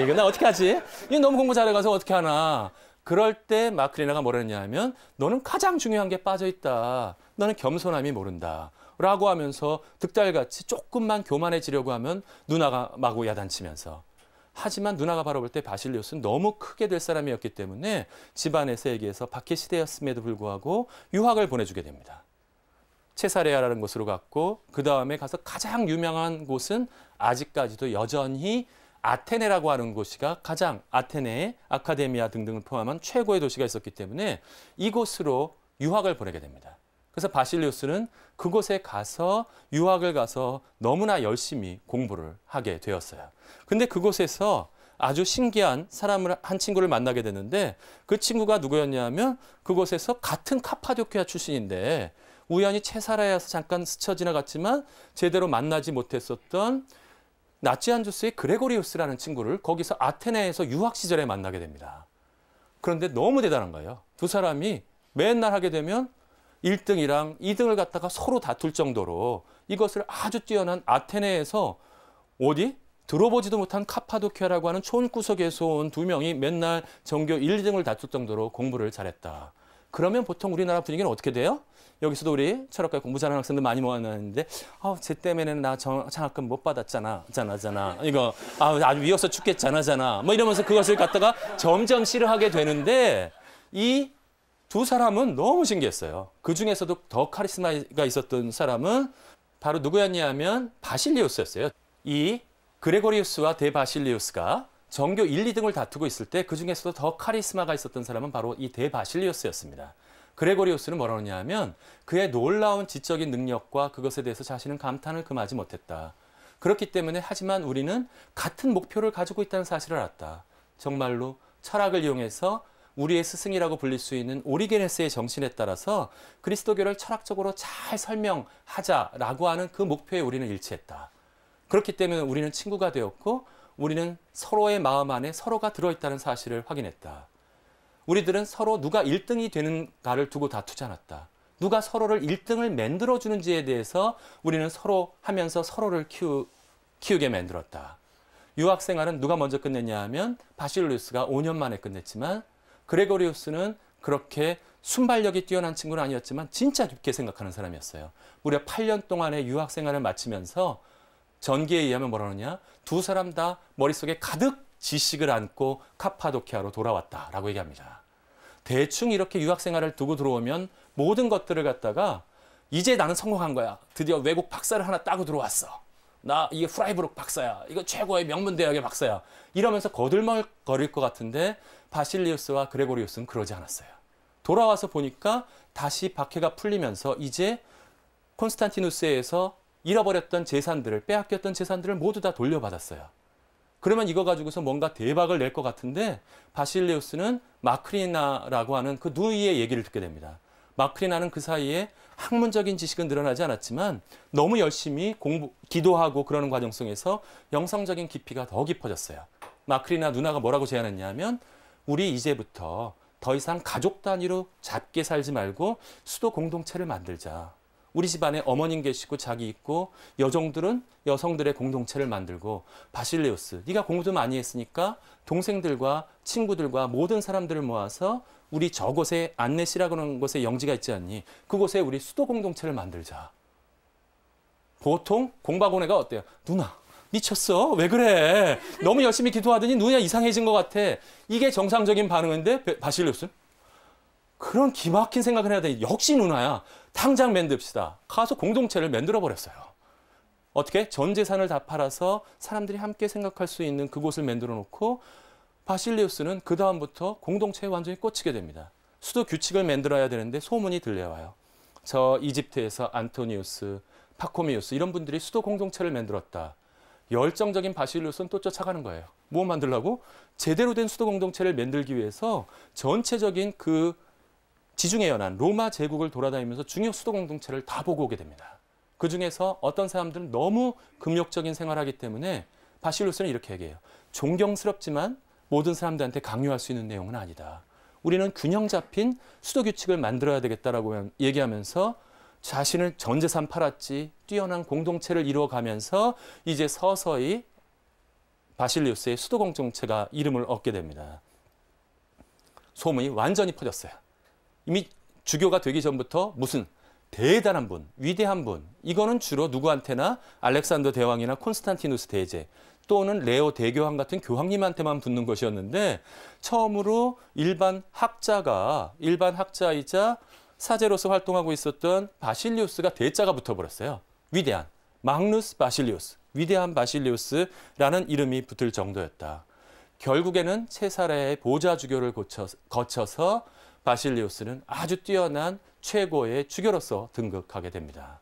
이거 나 어떻게 하지? 이거 너무 공부 잘해가서 어떻게 하나. 그럴 때 마크리나가 뭐라 했냐면 너는 가장 중요한 게 빠져있다. 너는 겸손함이 모른다. 라고 하면서 득달같이 조금만 교만해지려고 하면 누나가 마구 야단치면서 하지만 누나가 바라볼 때 바실리우스는 너무 크게 될 사람이었기 때문에 집안에서에게서 박해 시대였음에도 불구하고 유학을 보내주게 됩니다. 체사레아라는 곳으로 갔고 그 다음에 가서 가장 유명한 곳은 아직까지도 여전히 아테네라고 하는 곳이가 가장 아테네, 아카데미아 등등을 포함한 최고의 도시가 있었기 때문에 이곳으로 유학을 보내게 됩니다. 그래서 바실리우스는 그곳에 가서 유학을 가서 너무나 열심히 공부를 하게 되었어요. 근데 그곳에서 아주 신기한 한 친구를 만나게 되는데 그 친구가 누구였냐면 그곳에서 같은 카파도키아 출신인데 우연히 체사라에서 잠깐 스쳐 지나갔지만 제대로 만나지 못했었던 나치안주스의 그레고리우스라는 친구를 거기서 아테네에서 유학 시절에 만나게 됩니다. 그런데 너무 대단한 거예요. 두 사람이 맨날 하게 되면 1등이랑 2등을 갖다가 서로 다툴 정도로 이것을 아주 뛰어난 아테네에서 어디? 들어보지도 못한 카파도키아라고 하는 촌구석에서 온 두 명이 맨날 전교 1등을 다툴 정도로 공부를 잘했다. 그러면 보통 우리나라 분위기는 어떻게 돼요? 여기서도 우리 철학과 공부 잘하는 학생들 많이 모아놨는데 쟤 때문에는 나 장학금 못 받았잖아. 이거 아주 위어서 죽겠잖아. 뭐 이러면서 그것을 갖다가 점점 싫어하게 되는데 이 두 사람은 너무 신기했어요. 그 중에서도 더 카리스마가 있었던 사람은 바로 누구였냐 하면 바실리우스였어요. 이 그레고리우스와 대바실리우스가 전교 1, 2등을 다투고 있을 때 그 중에서도 더 카리스마가 있었던 사람은 바로 이 대바실리우스였습니다. 그레고리우스는 뭐라 그러냐 하면 그의 놀라운 지적인 능력과 그것에 대해서 자신은 감탄을 금하지 못했다. 그렇기 때문에 하지만 우리는 같은 목표를 가지고 있다는 사실을 알았다. 정말로 철학을 이용해서 우리의 스승이라고 불릴 수 있는 오리게네스의 정신에 따라서 그리스도교를 철학적으로 잘 설명하자라고 하는 그 목표에 우리는 일치했다. 그렇기 때문에 우리는 친구가 되었고 우리는 서로의 마음 안에 서로가 들어있다는 사실을 확인했다. 우리들은 서로 누가 1등이 되는가를 두고 다투지 않았다. 누가 서로를 1등을 만들어주는지에 대해서 우리는 서로 하면서 서로를 키우게 만들었다. 유학 생활은 누가 먼저 끝냈냐 하면 바실리우스가 5년 만에 끝냈지만 그레고리우스는 그렇게 순발력이 뛰어난 친구는 아니었지만 진짜 깊게 생각하는 사람이었어요. 무려 8년 동안의 유학 생활을 마치면서 전기에 의하면 뭐라 그러냐? 두 사람 다 머릿속에 가득 지식을 안고 카파도키아로 돌아왔다라고 얘기합니다. 대충 이렇게 유학 생활을 두고 들어오면 모든 것들을 갖다가 이제 나는 성공한 거야. 드디어 외국 박사를 하나 따고 들어왔어. 나 이게 프라이부르크 박사야. 이거 최고의 명문 대학의 박사야. 이러면서 거들먹거릴 것 같은데 바실리우스와 그레고리우스는 그러지 않았어요. 돌아와서 보니까 다시 박해가 풀리면서 이제 콘스탄티누스에서 잃어버렸던 재산들을, 빼앗겼던 재산들을 모두 다 돌려받았어요. 그러면 이거 가지고서 뭔가 대박을 낼 것 같은데 바실리우스는 마크리나라고 하는 그 누이의 얘기를 듣게 됩니다. 마크리나는 그 사이에 학문적인 지식은 늘어나지 않았지만 너무 열심히 기도하고 그러는 과정 속에서 영성적인 깊이가 더 깊어졌어요. 마크리나 누나가 뭐라고 제안했냐면 우리 이제부터 더 이상 가족 단위로 작게 살지 말고 수도 공동체를 만들자. 우리 집안에 어머님 계시고 자기 있고 여성들의 공동체를 만들고 바실리우스 네가 공부도 많이 했으니까 동생들과 친구들과 모든 사람들을 모아서 우리 저곳에 안내시라고 하는 곳에 영지가 있지 않니? 그곳에 우리 수도 공동체를 만들자. 보통 공박원애가 어때요? 누나 미쳤어? 왜 그래? 너무 열심히 기도하더니 누나 이상해진 것 같아. 이게 정상적인 반응인데 바실리우스는? 그런 기막힌 생각을 해야 돼. 역시 누나야. 당장 만듭시다. 가서 공동체를 만들어버렸어요. 어떻게? 전 재산을 다 팔아서 사람들이 함께 생각할 수 있는 그곳을 만들어 놓고 바실리우스는 그 다음부터 공동체에 완전히 꽂히게 됩니다. 수도 규칙을 만들어야 되는데 소문이 들려와요. 저 이집트에서 안토니우스, 파코미우스 이런 분들이 수도 공동체를 만들었다. 열정적인 바실리우스는 또 쫓아가는 거예요. 뭐 만들려고? 제대로 된 수도 공동체를 만들기 위해서 전체적인 그 지중해 연안 로마 제국을 돌아다니면서 중요 수도 공동체를 다 보고 오게 됩니다. 그 중에서 어떤 사람들은 너무 금욕적인 생활을 하기 때문에 바실리우스는 이렇게 얘기해요. 존경스럽지만 모든 사람들한테 강요할 수 있는 내용은 아니다. 우리는 균형 잡힌 수도 규칙을 만들어야 되겠다라고 얘기하면서 자신을 전 재산 팔았지 뛰어난 공동체를 이루어가면서 이제 서서히 바실리우스의 수도 공동체가 이름을 얻게 됩니다. 소문이 완전히 퍼졌어요. 이미 주교가 되기 전부터 무슨 대단한 분, 위대한 분, 이거는 주로 누구한테나 알렉산더 대왕이나 콘스탄티누스 대제 또는 레오 대교황 같은 교황님한테만 붙는 것이었는데 처음으로 일반 학자이자 사제로서 활동하고 있었던 바실리우스가 대자가 붙어버렸어요. 위대한 마그누스 바실리우스, 위대한 바실리우스라는 이름이 붙을 정도였다. 결국에는 체사라의 보좌 주교를 거쳐서 바실리우스는 아주 뛰어난 최고의 주교로서 등극하게 됩니다.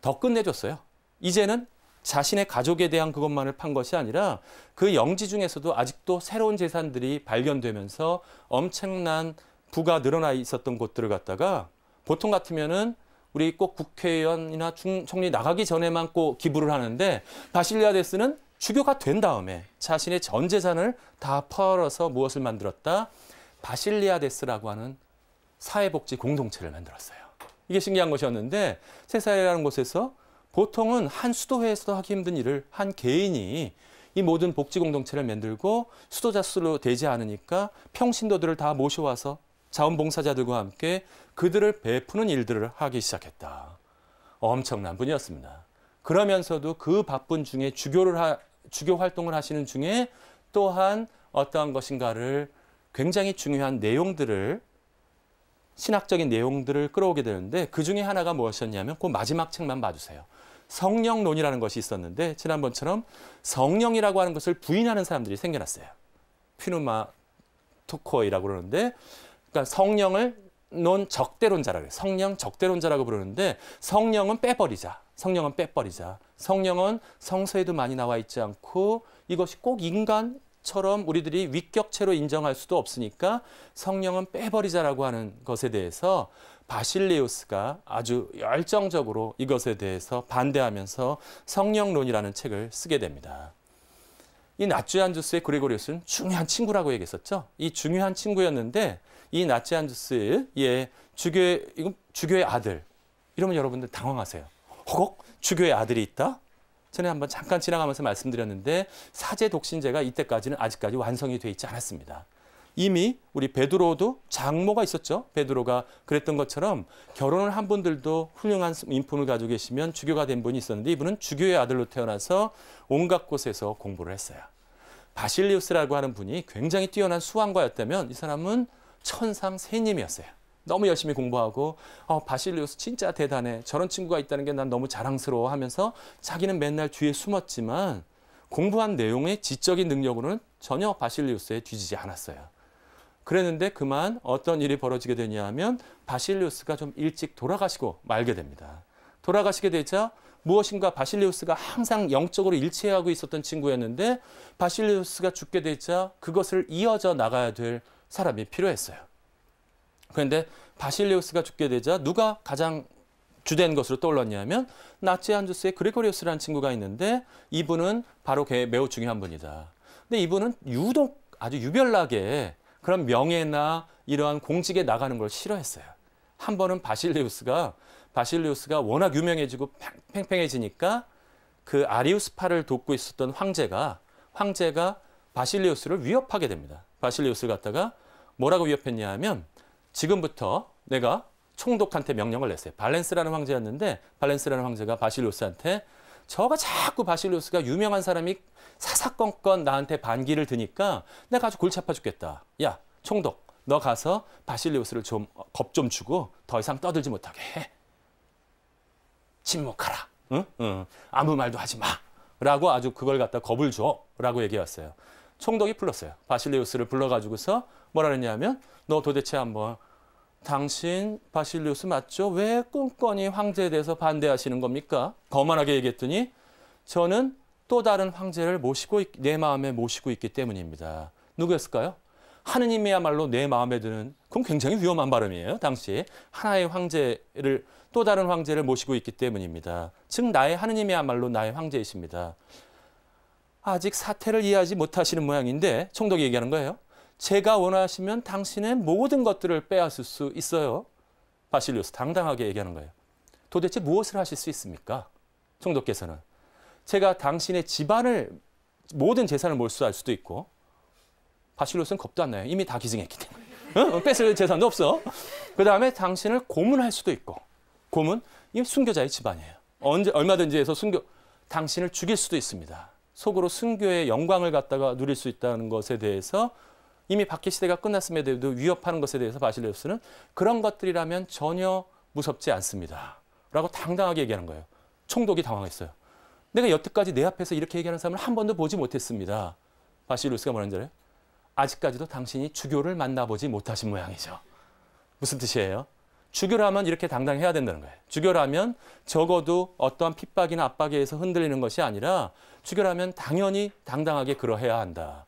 더 끝내줬어요. 이제는 자신의 가족에 대한 그것만을 판 것이 아니라 그 영지 중에서도 아직도 새로운 재산들이 발견되면서 엄청난 부가 늘어나 있었던 곳들을 갖다가 보통 같으면은 우리 꼭 국회의원이나 총리 나가기 전에만 꼭 기부를 하는데 바실리아데스는 주교가 된 다음에 자신의 전 재산을 다 팔아서 무엇을 만들었다? 바실리아데스라고 하는 사회복지 공동체를 만들었어요. 이게 신기한 것이었는데 세사라는 곳에서 보통은 한 수도회에서도 하기 힘든 일을 한 개인이 이 모든 복지 공동체를 만들고 수도자 수로 되지 않으니까 평신도들을 다 모셔와서 자원봉사자들과 함께 그들을 베푸는 일들을 하기 시작했다. 엄청난 분이었습니다. 그러면서도 그 바쁜 중에 주교 활동을 하시는 중에 또한 어떠한 것인가를 굉장히 중요한 내용들을 신학적인 내용들을 끌어오게 되는데 그 중에 하나가 무엇이었냐면 그 마지막 책만 봐주세요. 성령론이라는 것이 있었는데 지난번처럼 성령이라고 하는 것을 부인하는 사람들이 생겨났어요. 퓨누마토코이라고 그러는데 그러니까 성령을 적대론자라고 해요. 성령 적대론자라고 부르는데 성령은 빼버리자. 성령은 빼버리자. 성령은 성서에도 많이 나와 있지 않고 이것이 꼭 인간처럼 우리들이 위격체로 인정할 수도 없으니까 성령은 빼버리자라고 하는 것에 대해서 바실리우스가 아주 열정적으로 이것에 대해서 반대하면서 성령론이라는 책을 쓰게 됩니다. 이 나츠안주스의 그레고리우스는 중요한 친구라고 얘기했었죠. 이 중요한 친구였는데 이 나츠안주스의 주교의 아들 이러면 여러분들 당황하세요. 허걱? 주교의 아들이 있다? 전에 한번 잠깐 지나가면서 말씀드렸는데 사제 독신제가 이때까지는 아직까지 완성이 돼 있지 않았습니다. 이미 우리 베드로도 장모가 있었죠. 베드로가 그랬던 것처럼 결혼을 한 분들도 훌륭한 인품을 가지고 계시면 주교가 된 분이 있었는데 이분은 주교의 아들로 태어나서 온갖 곳에서 공부를 했어요. 바실리우스라고 하는 분이 굉장히 뛰어난 수학가였다면 이 사람은 천상仙님이었어요. 너무 열심히 공부하고 바실리우스 진짜 대단해. 저런 친구가 있다는 게 난 너무 자랑스러워 하면서 자기는 맨날 뒤에 숨었지만 공부한 내용의 지적인 능력으로는 전혀 바실리우스에 뒤지지 않았어요. 그랬는데 그만 어떤 일이 벌어지게 되냐 하면 바실리우스가 좀 일찍 돌아가시고 말게 됩니다. 돌아가시게 되자 무엇인가 바실리우스가 항상 영적으로 일치하고 있었던 친구였는데 바실리우스가 죽게 되자 그것을 이어져 나가야 될 사람이 필요했어요. 그런데 바실리우스가 죽게 되자 누가 가장 주된 것으로 떠올랐냐면 나치안주스의 그레고리우스라는 친구가 있는데 이분은 바로 매우 중요한 분이다. 근데 이분은 유독 아주 유별나게 그런 명예나 이러한 공직에 나가는 걸 싫어했어요. 한 번은 바실리우스가 워낙 유명해지고 팽팽해지니까 그 아리우스파를 돕고 있었던 황제가 바실리우스를 위협하게 됩니다. 바실리우스를 갖다가 뭐라고 위협했냐 하면 지금부터 내가 총독한테 명령을 냈어요. 발렌스라는 황제였는데 발렌스라는 황제가 바실리우스한테 저가 자꾸 바실리우스가 유명한 사람이 사사건건 나한테 반기를 드니까 내가 아주 골치 아파 죽겠다. 야, 총독, 너 가서 바실리우스를 좀 겁 좀 주고 더 이상 떠들지 못하게 해. 침묵하라. 응? 아무 말도 하지 마. 라고 아주 그걸 갖다 겁을 줘. 라고 얘기했어요. 총독이 불렀어요. 바실리우스를 불러가지고서 뭐라 그랬냐면 너 도대체 한번 당신 바실리우스 맞죠? 왜 끈끈이 황제에 대해서 반대하시는 겁니까? 거만하게 얘기했더니 저는 또 다른 황제를 내 마음에 모시고 있기 때문입니다. 누구였을까요? 하느님이야말로 내 마음에 드는, 그건 굉장히 위험한 발음이에요. 당시 하나의 황제를, 또 다른 황제를 모시고 있기 때문입니다. 즉 나의 하느님이야말로 나의 황제이십니다. 아직 사태를 이해하지 못하시는 모양인데 총독이 얘기하는 거예요. 제가 원하시면 당신의 모든 것들을 빼앗을 수 있어요. 바실리우스 당당하게 얘기하는 거예요. 도대체 무엇을 하실 수 있습니까? 총독께서는. 제가 당신의 집안을, 모든 재산을 몰수할 수도 있고, 바실리우스는 겁도 안 나요. 이미 다 기증했기 때문에. 뺏을 재산도 없어. 그 다음에 당신을 고문할 수도 있고, 고문, 이 순교자의 집안이에요. 얼마든지 해서 당신을 죽일 수도 있습니다. 속으로 순교의 영광을 갖다가 누릴 수 있다는 것에 대해서 이미 박해 시대가 끝났음에도 위협하는 것에 대해서 바실리우스는 그런 것들이라면 전혀 무섭지 않습니다. 라고 당당하게 얘기하는 거예요. 총독이 당황했어요. 내가 여태까지 내 앞에서 이렇게 얘기하는 사람을 한 번도 보지 못했습니다. 바실리우스가 뭐라는 줄 알아요? 아직까지도 당신이 주교를 만나보지 못하신 모양이죠. 무슨 뜻이에요? 주교라면 이렇게 당당해야 된다는 거예요. 주교라면 적어도 어떠한 핍박이나 압박에 의해서 흔들리는 것이 아니라 주교라면 당연히 당당하게 그러해야 한다.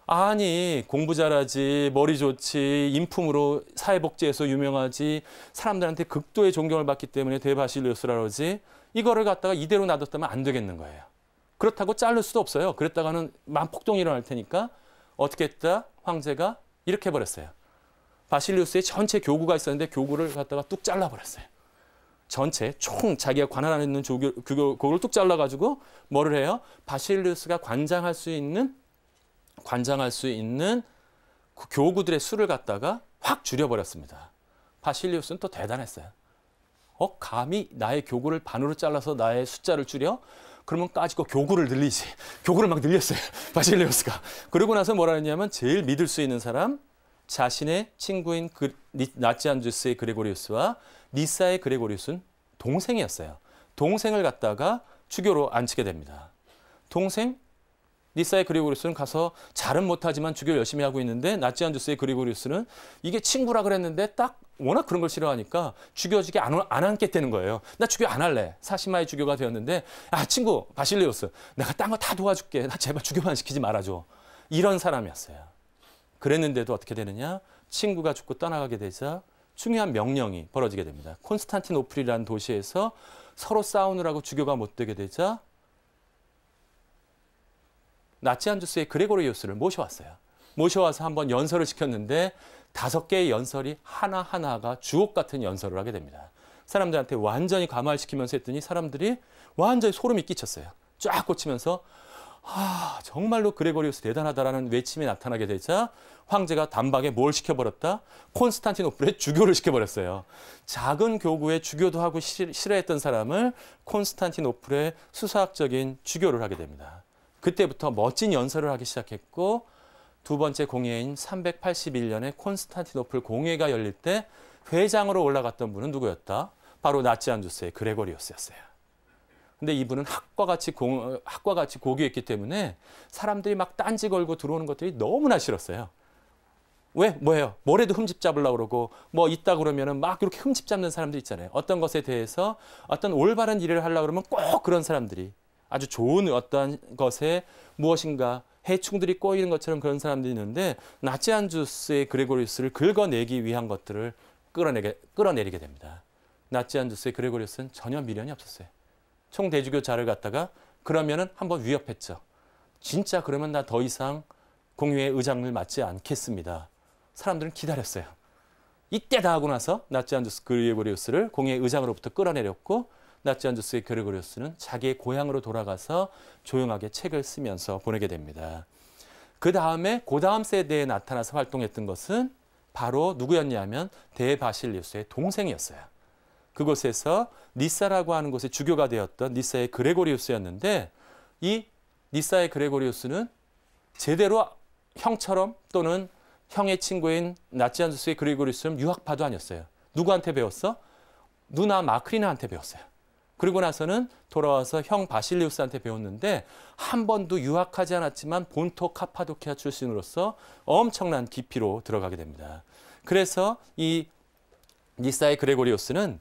아니 공부 잘하지, 머리 좋지, 인품으로 사회복지에서 유명하지, 사람들한테 극도의 존경을 받기 때문에 대바실리우스라 그러지, 이거를 갖다가 이대로 놔뒀다면 안 되겠는 거예요. 그렇다고 자를 수도 없어요. 그랬다가는 폭동이 일어날 테니까 어떻게 했다? 황제가 이렇게 해버렸어요. 바실리우스의 전체 교구가 있었는데 교구를 갖다가 뚝 잘라버렸어요. 전체 총 자기가 관할하는 있는 교구를 뚝 잘라가지고 뭐를 해요? 바실리우스가 관장할 수 있는 그 교구들의 수를 갖다가 확 줄여버렸습니다. 바실리우스는 또 대단했어요. 감히 나의 교구를 반으로 잘라서 나의 숫자를 줄여? 그러면 까짓거 교구를 늘리지. 교구를 막 늘렸어요. 바실리우스가. 그러고 나서 뭐라 했냐면 제일 믿을 수 있는 사람, 자신의 친구인 나치안주스의 그레고리우스와 니사의 그레고리우스는 동생이었어요. 동생을 갖다가 주교로 앉히게 됩니다. 동생? 니사의 그레고리우스는 가서 잘은 못하지만 주교를 열심히 하고 있는데 나치안주스의 그레고리우스는 이게 친구라 그랬는데 딱 워낙 그런 걸 싫어하니까 주교직에 안 앉게 되는 거예요. 나 주교 안 할래. 사시마의 주교가 되었는데 친구 바실리우스 내가 딴 거 다 도와줄게. 나 제발 주교만 시키지 말아줘. 이런 사람이었어요. 그랬는데도 어떻게 되느냐. 친구가 죽고 떠나가게 되자 중요한 명령이 벌어지게 됩니다. 콘스탄티노플이라는 도시에서 서로 싸우느라고 주교가 못 되게 되자 나치안주스의 그레고리우스를 모셔왔어요. 모셔와서 한번 연설을 시켰는데 5개의 연설이 하나하나가 주옥 같은 연설을 하게 됩니다. 사람들한테 완전히 감화시키면서 했더니 사람들이 완전히 소름이 끼쳤어요. 쫙 꽂히면서 정말로 그레고리우스 대단하다라는 외침이 나타나게 되자 황제가 단박에 뭘 시켜버렸다? 콘스탄티노플에 주교를 시켜버렸어요. 작은 교구에 주교도 하고 싫어했던 사람을 콘스탄티노플에 수사학적인 주교를 하게 됩니다. 그때부터 멋진 연설을 하기 시작했고 두 번째 공회인 381년에 콘스탄티노플 공회가 열릴 때 회장으로 올라갔던 분은 누구였다? 바로 나치안주스의 그레고리우스였어요. 근데 이분은 학과 같이 고귀했기 때문에 사람들이 막 딴지 걸고 들어오는 것들이 너무나 싫었어요. 왜? 뭐예요? 뭐래도 흠집 잡으려고 그러고 뭐 있다 그러면은 막 이렇게 흠집 잡는 사람들 있잖아요. 어떤 것에 대해서 어떤 올바른 일을 하려고 그러면 꼭 그런 사람들이 아주 좋은 어떤 것에 무엇인가 해충들이 꼬이는 것처럼 그런 사람들이 있는데 나치안주스의 그레고리우스를 긁어내기 위한 것들을 끌어내리게 됩니다. 나치안주스의 그레고리우스는 전혀 미련이 없었어요. 총대주교 자를 갖다가 그러면은 한번 위협했죠. 진짜 그러면 나 더 이상 공회의 의장을 맡지 않겠습니다. 사람들은 기다렸어요. 이때 다 하고 나서 나치안주스 그레고리우스를 공회의 의장으로부터 끌어내렸고 나치안주스의 그레고리우스는 자기의 고향으로 돌아가서 조용하게 책을 쓰면서 보내게 됩니다. 그 다음에 그 다음 세대에 나타나서 활동했던 것은 바로 누구였냐면 대바실리우스의 동생이었어요. 그곳에서 니사라고 하는 곳에 주교가 되었던 니사의 그레고리우스였는데 이 니사의 그레고리우스는 제대로 형처럼 또는 형의 친구인 나치안주스의 그레고리우스는 유학파도 아니었어요. 누구한테 배웠어? 누나 마크리나한테 배웠어요. 그리고 나서는 돌아와서 형 바실리우스한테 배웠는데 한 번도 유학하지 않았지만 본토 카파도키아 출신으로서 엄청난 깊이로 들어가게 됩니다. 그래서 이 니사의 그레고리우스는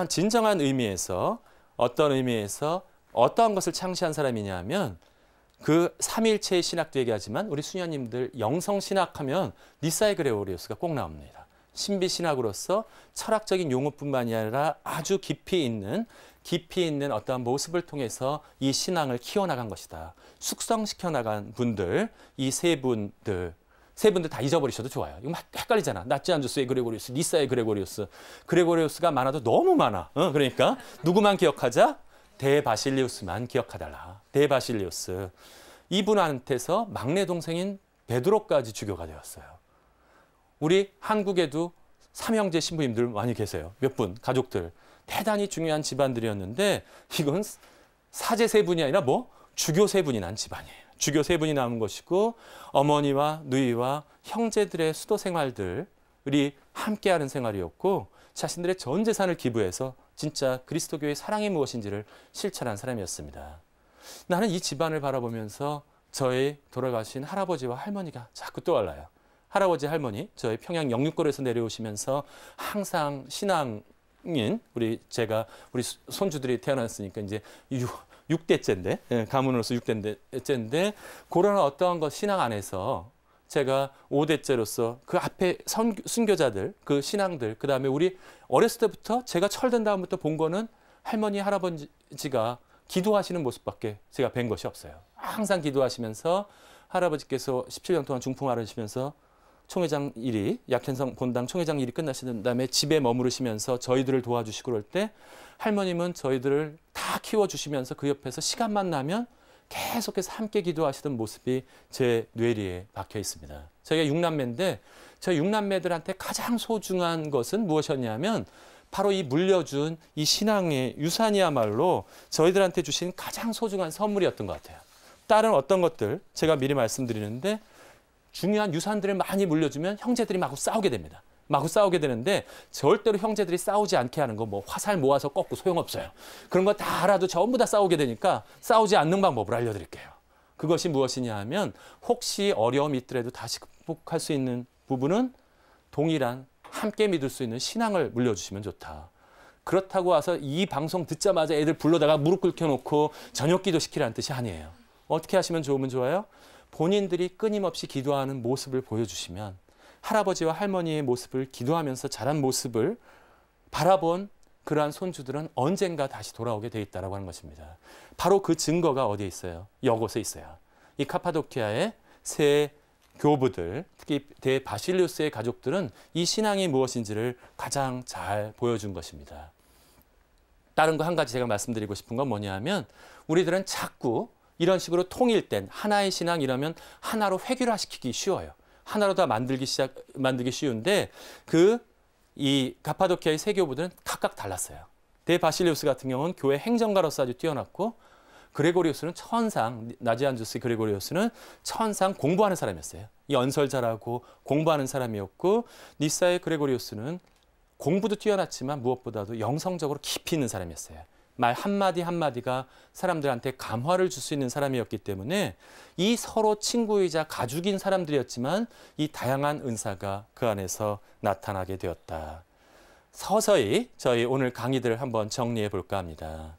진정한 의미에서 어떠한 것을 창시한 사람이냐 하면 그 삼일체의 신학도 얘기하지만 우리 수녀님들 영성신학하면 니사의 그레고리우스가 꼭 나옵니다. 신비신학으로서 철학적인 용어뿐만이 아니라 아주 깊이 있는 어떠한 모습을 통해서 이 신앙을 키워나간 것이다. 숙성시켜 나간 분들, 이 세 분들 다 잊어버리셔도 좋아요. 이거 막 헷갈리잖아. 나치안주스의 그레고리우스, 니사의 그레고리우스. 그레고리우스가 많아도 너무 많아. 그러니까 누구만 기억하자? 대바실리우스만 기억하달라. 대바실리우스. 이분한테서 막내 동생인 베드로까지 주교가 되었어요. 우리 한국에도 삼형제 신부님들 많이 계세요. 몇 분, 가족들. 대단히 중요한 집안들이었는데 이건 사제 세 분이 아니라 주교 세 분이 난 집안이에요. 주교 세 분이 남은 것이고 어머니와 누이와 형제들의 수도 생활들이 함께하는 생활이었고 자신들의 전 재산을 기부해서 진짜 그리스도교의 사랑이 무엇인지를 실천한 사람이었습니다. 나는 이 집안을 바라보면서 저의 돌아가신 할아버지와 할머니가 자꾸 떠올라요. 할아버지 할머니 저희 평양 영육골에서 내려오시면서 항상 신앙인 우리 손주들이 태어났으니까 이제 6대째인데 가문으로서 6대째인데 그런 어떠한 것 신앙 안에서 제가 5대째로서 그 앞에 순교자들 그 신앙들 그다음에 우리 어렸을 때부터 제가 철든 다음부터 본 거는 할머니 할아버지가 기도하시는 모습밖에 제가 뵌 것이 없어요. 항상 기도하시면서 할아버지께서 17년 동안 중풍하시면서 총회장 일이 약현성 본당 총회장 일이 끝나신 다음에 집에 머무르시면서 저희들을 도와주시고 그럴 때 할머님은 저희들을 다 키워주시면서 그 옆에서 시간만 나면 계속해서 함께 기도하시던 모습이 제 뇌리에 박혀 있습니다. 저희가 6남매인데 저희 6남매들한테 가장 소중한 것은 무엇이었냐면 바로 이 물려준 이 신앙의 유산이야말로 저희들한테 주신 가장 소중한 선물이었던 것 같아요. 다른 어떤 것들 제가 미리 말씀드리는데 중요한 유산들을 많이 물려주면 형제들이 마구 싸우게 됩니다. 마구 싸우게 되는데 절대로 형제들이 싸우지 않게 하는 거 화살 모아서 꺾고 소용없어요. 그런 거 다 알아도 전부 다 싸우게 되니까 싸우지 않는 방법을 알려드릴게요. 그것이 무엇이냐 하면 혹시 어려움이 있더라도 다시 극복할 수 있는 부분은 동일한 함께 믿을 수 있는 신앙을 물려주시면 좋다. 그렇다고 와서 이 방송 듣자마자 애들 불러다가 무릎 꿇혀놓고 저녁 기도 시키라는 뜻이 아니에요. 어떻게 하시면 좋아요? 본인들이 끊임없이 기도하는 모습을 보여주시면 할아버지와 할머니의 모습을 기도하면서 자란 모습을 바라본 그러한 손주들은 언젠가 다시 돌아오게 돼 있다고 하는 것입니다. 바로 그 증거가 어디에 있어요? 이곳에 있어요. 이 카파도키아의 세 교부들, 특히 대바실리우스의 가족들은 이 신앙이 무엇인지를 가장 잘 보여준 것입니다. 다른 거 한 가지 제가 말씀드리고 싶은 건 뭐냐면 우리들은 자꾸 이런 식으로 통일된 하나의 신앙 이러면 하나로 획일화시키기 쉬워요. 하나로 다 만들기 쉬운데 이 가파도키아의 세 교부들은 각각 달랐어요. 대바실리우스 같은 경우는 교회 행정가로서 아주 뛰어났고 그레고리우스는 나지안주스 그레고리우스는 천상 공부하는 사람이었어요. 이 연설 잘하고 공부하는 사람이었고 니사의 그레고리우스는 공부도 뛰어났지만 무엇보다도 영성적으로 깊이 있는 사람이었어요. 말 한마디 한마디가 사람들한테 감화를 줄 수 있는 사람이었기 때문에 이 서로 친구이자 가족인 사람들이었지만 이 다양한 은사가 그 안에서 나타나게 되었다. 서서히 저희 오늘 강의들을 한번 정리해 볼까 합니다.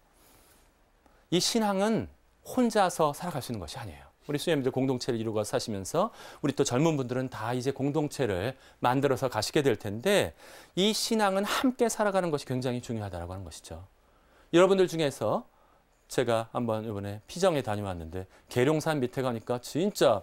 이 신앙은 혼자서 살아갈 수 있는 것이 아니에요. 우리 수녀님들 공동체를 이루고 사시면서 우리 또 젊은 분들은 다 이제 공동체를 만들어서 가시게 될 텐데 이 신앙은 함께 살아가는 것이 굉장히 중요하다고 하는 것이죠. 여러분들 중에서 제가 한번 이번에 피정에 다녀왔는데 계룡산 밑에 가니까 진짜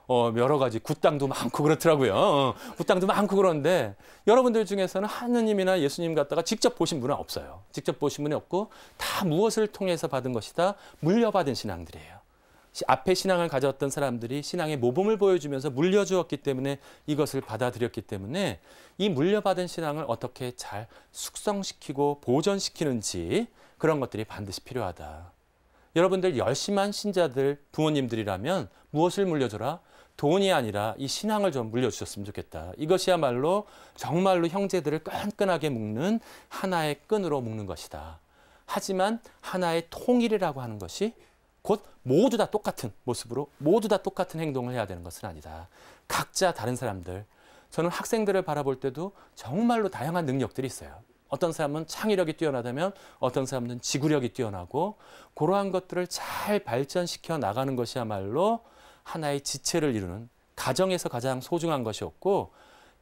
여러 가지 굿당도 많고 그렇더라고요. 굿당도 많고 그런데 여러분들 중에서는 하느님이나 예수님 갖다가 직접 보신 분은 없어요. 직접 보신 분이 없고 다 무엇을 통해서 받은 것이다? 물려받은 신앙들이에요. 앞에 신앙을 가졌던 사람들이 신앙의 모범을 보여주면서 물려주었기 때문에 이것을 받아들였기 때문에 이 물려받은 신앙을 어떻게 잘 숙성시키고 보존시키는지 그런 것들이 반드시 필요하다. 여러분들 열심한 신자들 부모님들이라면 무엇을 물려줘라? 돈이 아니라 이 신앙을 좀 물려주셨으면 좋겠다. 이것이야말로 정말로 형제들을 끈끈하게 묶는 하나의 끈으로 묶는 것이다. 하지만 하나의 통일이라고 하는 것이 곧 모두 다 똑같은 모습으로 모두 다 똑같은 행동을 해야 되는 것은 아니다. 각자 다른 사람들. 저는 학생들을 바라볼 때도 정말로 다양한 능력들이 있어요. 어떤 사람은 창의력이 뛰어나다면 어떤 사람은 지구력이 뛰어나고 그러한 것들을 잘 발전시켜 나가는 것이야말로 하나의 지체를 이루는 가정에서 가장 소중한 것이었고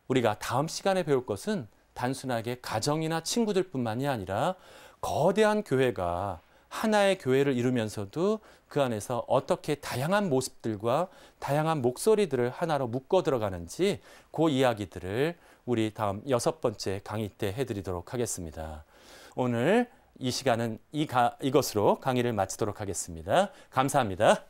우리가 다음 시간에 배울 것은 단순하게 가정이나 친구들뿐만이 아니라 거대한 교회가 하나의 교회를 이루면서도 그 안에서 어떻게 다양한 모습들과 다양한 목소리들을 하나로 묶어 들어가는지 그 이야기들을 우리 다음 6번째 강의 때 해드리도록 하겠습니다. 오늘 이 시간은 이것으로 강의를 마치도록 하겠습니다. 감사합니다.